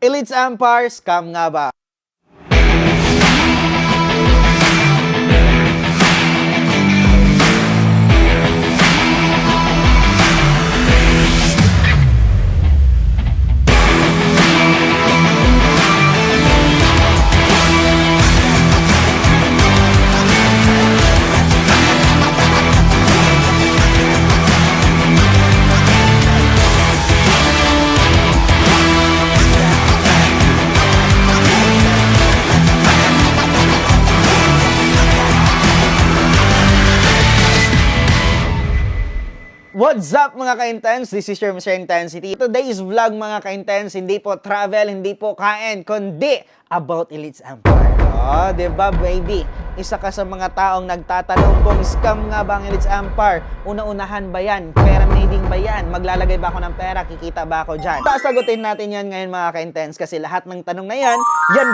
Elites Empire, scam nga ba? What's up mga ka-intense? This is your Mr. Intensity. Today's vlog mga ka-intense, hindi po travel, hindi po kain, kundi about Elites Empire. Oh, diba baby? Isa ka sa mga taong nagtatanong kung scam nga ba ang Elites Empire? Una-unahan ba yan? Pyramiding ba yan? Maglalagay ba ako ng pera? Kikita ba ako dyan? Sasagutin natin yan ngayon mga ka-intense kasi lahat ng tanong na yan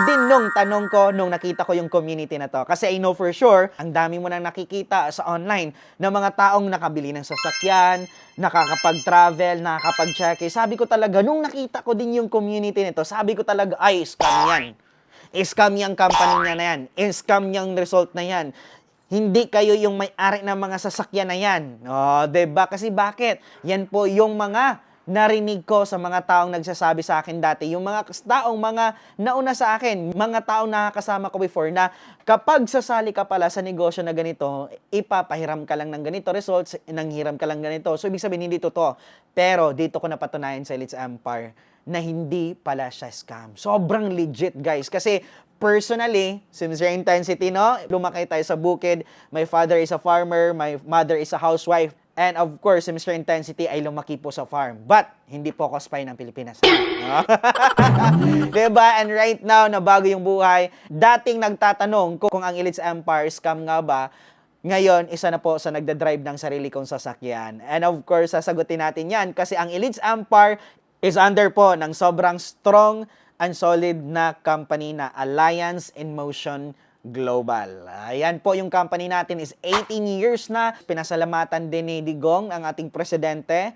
din nung tanong ko nung nakita ko yung community na to. Kasi I know for sure, ang dami mo nang nakikita sa online na mga taong nakabili ng sasakyan, nakakapag-travel, nakakapag-check. Sabi ko talaga, nung nakita ko din yung community nito, sabi ko talaga, ay, scam yan. Scam yung company niya na yan. Scam yung result na yan. Hindi kayo yung may-ari ng mga sasakyan na yan. O, diba? Kasi bakit? Yan po yung mga narinig ko sa mga taong nagsasabi sa akin dati. Yung mga taong mga nauna sa akin, mga taong nakakasama ko before na kapag sasali ka pala sa negosyo na ganito, ipapahiram ka lang ng ganito results, nanghiram ka lang ganito. So, ibig sabihin, hindi totoo. Pero, dito ko napatunayan sa Elites Empire na hindi pala siya scam. Sobrang legit, guys. Kasi, personally, since your intensity, no? Lumaki tayo sa bukid. My father is a farmer. My mother is a housewife. And of course, si Mr. Intensity ay lumaki po sa farm. But, hindi po ako spy ng Pilipinas. Diba? And right now, na bago yung buhay, dating nagtatanong kung ang Elites Empire scam nga ba, ngayon, isa na po sa nagdadrive ng sarili kong sasakyan. And of course, sasagutin natin yan kasi ang Elites Empire is under po ng sobrang strong and solid na company na Alliance in Motion Global. Ayan po yung company natin is 18 years na. Pinasalamatan din ni Digong, ang ating presidente.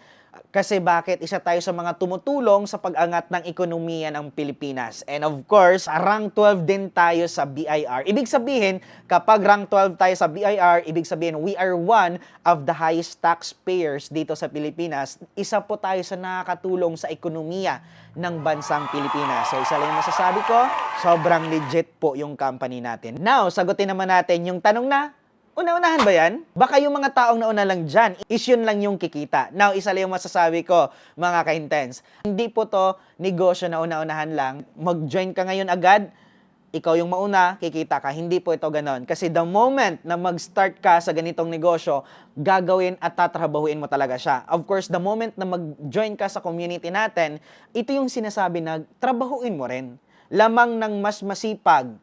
Kasi bakit? Isa tayo sa mga tumutulong sa pag-angat ng ekonomiya ng Pilipinas. And of course, rank 12 din tayo sa BIR. Ibig sabihin, kapag rank 12 tayo sa BIR, ibig sabihin, we are one of the highest taxpayers dito sa Pilipinas. Isa po tayo sa nakakatulong sa ekonomiya ng bansang Pilipinas. So, isa lang yung masasabi ko, sobrang legit po yung company natin. Now, sagutin naman natin yung tanong na, una-unahan ba yan? Baka yung mga taong nauna lang dyan, is yun lang yung kikita. Now, isa lang yung masasabi ko, mga ka-intense. Hindi po to negosyo na una-unahan lang. Mag-join ka ngayon agad, ikaw yung mauna, kikita ka. Hindi po ito ganon. Kasi the moment na mag-start ka sa ganitong negosyo, gagawin at tatrabahuin mo talaga siya. Of course, the moment na mag-join ka sa community natin, ito yung sinasabi na trabahuin mo rin. Lamang ng mas masipag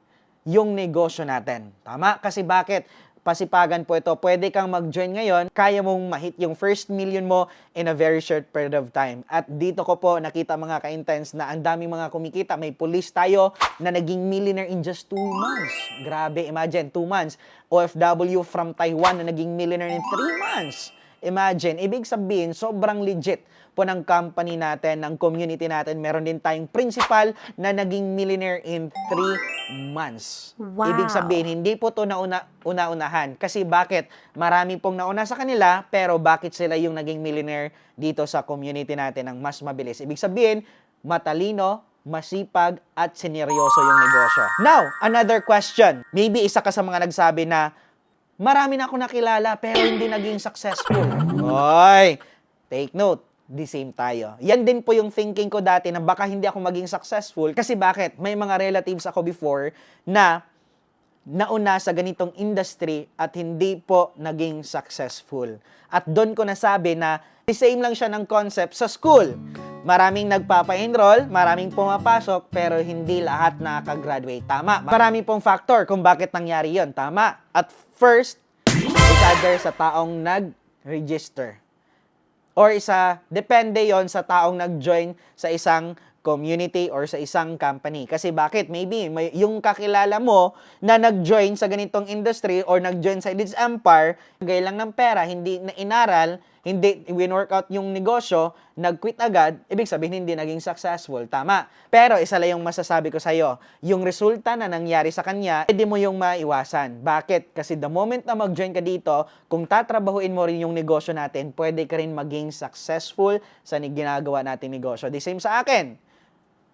yung negosyo natin. Tama? Kasi bakit? Pasipagan po ito. Pwede kang mag-join ngayon, kaya mong ma-hit yung first million mo in a very short period of time. At dito ko po nakita mga ka-intense na ang daming mga kumikita. May police tayo na naging millionaire in just 2 months. Grabe, imagine, 2 months. OFW from Taiwan na naging millionaire in 3 months. Imagine, ibig sabihin, sobrang legit po ng company natin, ng community natin. Meron din tayong principal na naging millionaire in 3 months. Wow. Ibig sabihin, hindi po ito una-unahan. Kasi bakit? Marami pong nauna sa kanila, pero bakit sila yung naging millionaire dito sa community natin ng mas mabilis? Ibig sabihin, matalino, masipag, at sineryoso yung negosyo. Now, another question. Maybe isa ka sa mga nagsabi na, marami na ako nakilala pero hindi naging successful. Oy, take note. The same tayo. Yan din po yung thinking ko dati na baka hindi ako maging successful. Kasi bakit? May mga relatives ako before na nauna sa ganitong industry at hindi po naging successful. At doon ko nasabi na the same lang siya ng concept sa school. Maraming nagpapa-enroll, maraming pumapasok, pero hindi lahat nakaka-graduate. Tama. Maraming pong factor kung bakit nangyari yon. Tama. At first, it's either sa taong nag-register. Or depende yon sa taong nag-join sa isang community or sa isang company. Kasi bakit? Maybe yung kakilala mo na nag-join sa ganitong industry or nag-join sa Elites Empire, gaya lang ng pera, hindi na inaral, hindi win-workout yung negosyo, nag-quit agad, ibig sabihin hindi naging successful. Tama. Pero isa lang yung masasabi ko sa'yo, yung resulta na nangyari sa kanya, hindi mo yung maiwasan. Bakit? Kasi the moment na mag-join ka dito, kung tatrabahuin mo rin yung negosyo natin, pwede ka rin maging successful sa ginagawa nating negosyo. The same sa akin.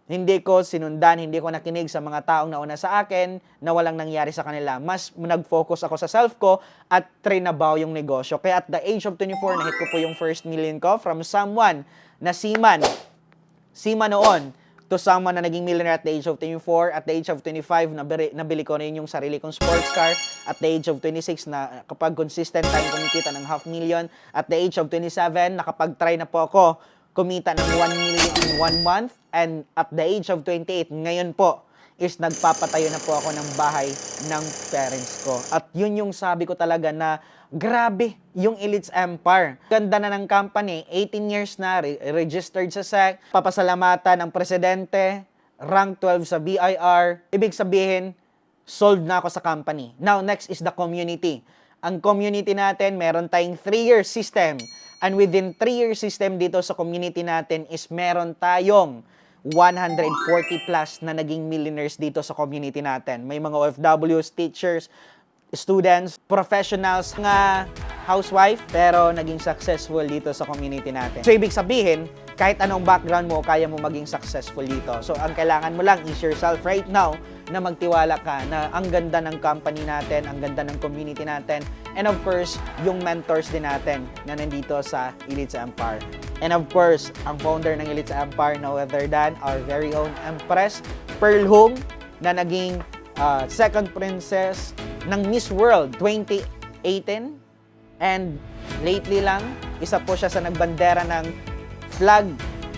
Hindi ko sinundan, hindi ko nakinig sa mga taong nauna sa akin na walang nangyari sa kanila. Mas nag-focus ako sa self ko at trinabaho yung negosyo. Kaya at the age of 24, nahit ko po yung first million ko from someone na seaman noon, to someone na naging millionaire at the age of 24. At the age of 25, nabili ko rin yung sarili kong sports car. At the age of 26, na kapag consistent tayong kumikita ng 500,000. At the age of 27, nakapag-try na po ako kumita ng 1 million in 1 month. And at the age of 28, ngayon po, is nagpapatayo na po ako ng bahay ng parents ko. At yun yung sabi ko talaga na grabe yung Elites Empire. Ganda na ng company, 18 years na, registered sa SEC, papasalamatan ng presidente, rank 12 sa BIR. Ibig sabihin, sold na ako sa company. Now, next is the community. Ang community natin, meron tayong 3-year system. And within 3-year system dito sa community natin is meron tayong 140 plus na naging millionaires dito sa community natin. May mga OFWs, teachers, students, professionals, nga housewife, pero naging successful dito sa community natin. So, ibig sabihin, kahit anong background mo, kaya mo maging successful dito. So, ang kailangan mo lang is yourself right now na magtiwala ka na ang ganda ng company natin, ang ganda ng community natin, and of course, yung mentors din natin na nandito sa Elites Empire. And of course, ang founder ng Elites Empire, no other than our very own Empress, Pearl Hung, na naging second princess ng Miss World 2018. And lately lang, isa po siya sa nagbandera ng flag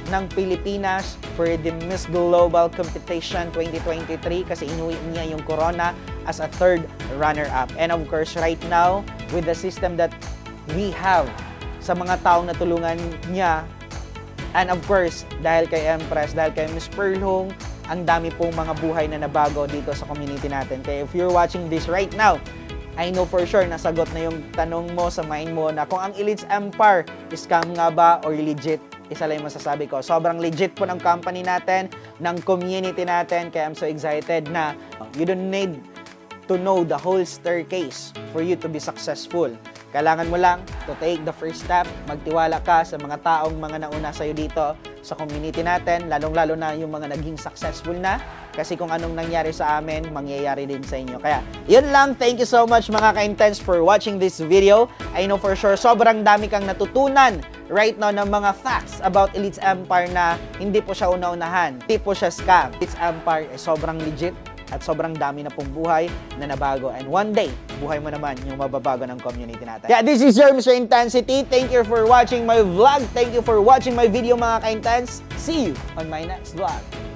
ng Pilipinas for the Miss Global Competition 2023 kasi inuwi niya yung corona as a third runner-up. And of course, right now, with the system that we have sa mga taong natulungan niya, and of course, dahil kay Empress, dahil kay Miss Pearl Hung, ang dami pong mga buhay na nabago dito sa community natin. Kaya if you're watching this right now, I know for sure nasagot na yung tanong mo sa mind mo na kung ang Elites Empire is scam nga ba or legit. Isa lang yung masasabi ko. Sobrang legit po ng company natin, ng community natin. Kaya I'm so excited na you don't need to know the whole staircase for you to be successful. Kailangan mo lang to take the first step. Magtiwala ka sa mga taong mga nauna sa'yo dito sa community natin, lalong-lalo na yung mga naging successful na. Kasi kung anong nangyari sa amin, mangyayari din sa inyo. Kaya, yun lang. Thank you so much mga ka-intense for watching this video. I know for sure, sobrang dami kang natutunan right now ng mga facts about Elites Empire na hindi po siya una-unahan. Hindi po siya scam. Elites Empire ay sobrang legit at sobrang dami na pong buhay na nabago. And one day, buhay mo naman yung mababago ng community natin. Yeah, this is your Mr. Intensity. Thank you for watching my vlog. Thank you for watching my video mga ka-intense. See you on my next vlog.